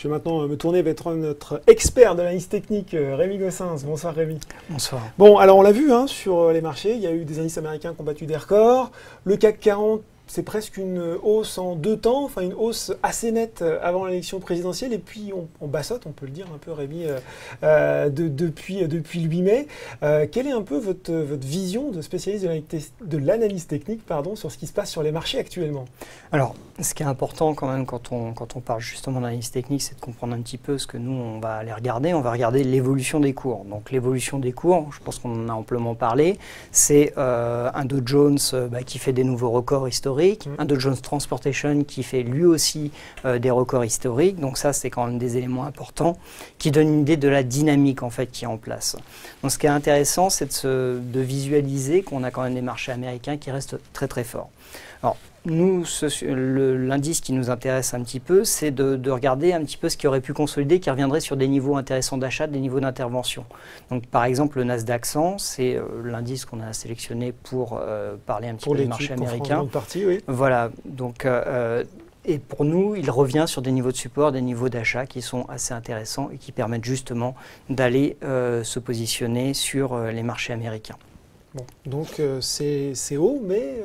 Je vais maintenant me tourner vers notre expert de l'analyse technique, Rémi Gossens. Bonsoir Rémi. Bonsoir. Bon, alors on l'a vu sur les marchés, il y a eu des indices américains qui ont battu des records. Le CAC 40, c'est presque une hausse en 2 temps, enfin une hausse assez nette avant l'élection présidentielle. Et puis on bassote, on peut le dire un peu Rémi, depuis le 8 mai. Quelle est un peu votre vision de spécialiste de l'analyse technique sur ce qui se passe sur les marchés actuellement? Alors, ce qui est important quand même quand on parle justement d'analyse technique, c'est de comprendre un petit peu ce que nous, on va aller regarder. On va regarder l'évolution des cours. Donc l'évolution des cours, je pense qu'on en a amplement parlé, c'est un Dow Jones qui fait des nouveaux records historiques, un Dow Jones Transportation qui fait lui aussi des records historiques. Donc ça, c'est quand même des éléments importants qui donnent une idée de la dynamique en fait qui est en place. Donc ce qui est intéressant, c'est de visualiser qu'on a quand même des marchés américains qui restent très très forts. Alors, nous, l'indice qui nous intéresse un petit peu, c'est de regarder un petit peu ce qui aurait pu consolider, qui reviendrait sur des niveaux intéressants d'achat, des niveaux d'intervention. Donc, par exemple, le Nasdaq 100, c'est l'indice qu'on a sélectionné pour parler un petit peu des marchés américains. Oui. Voilà. Donc, et pour nous, il revient sur des niveaux de support, des niveaux d'achat qui sont assez intéressants et qui permettent justement d'aller se positionner sur les marchés américains. Bon, donc c'est haut, mais...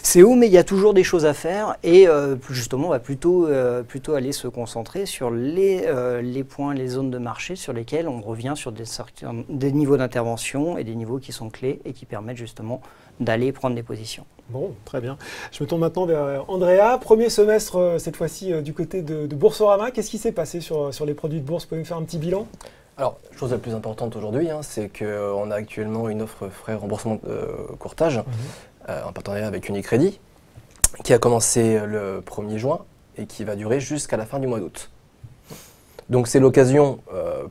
C'est haut, mais il y a toujours des choses à faire et justement, on va plutôt aller se concentrer sur les points, les zones de marché sur lesquelles on revient sur des niveaux d'intervention et des niveaux qui sont clés et qui permettent justement d'aller prendre des positions. Bon, très bien. Je me tourne maintenant vers Andrea. Premier semestre, cette fois-ci, du côté de Boursorama. Qu'est-ce qui s'est passé sur les produits de bourse? Vous pouvez me faire un petit bilan? Alors, chose la plus importante aujourd'hui, c'est qu'on a actuellement une offre frais remboursement de courtage en partenariat avec Unicredit qui a commencé le 1er juin et qui va durer jusqu'à la fin du mois d'août. Donc c'est l'occasion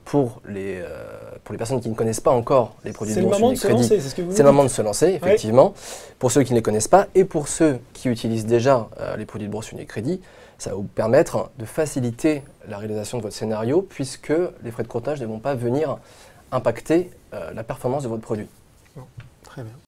pour les personnes qui ne connaissent pas encore les produits de bourse Unicredit. C'est le moment de se lancer, effectivement. Ouais. Pour ceux qui ne les connaissent pas et pour ceux qui utilisent déjà les produits de bourse Unicredit, ça va vous permettre de faciliter la réalisation de votre scénario puisque les frais de courtage ne vont pas venir impacter la performance de votre produit. Bon, très bien.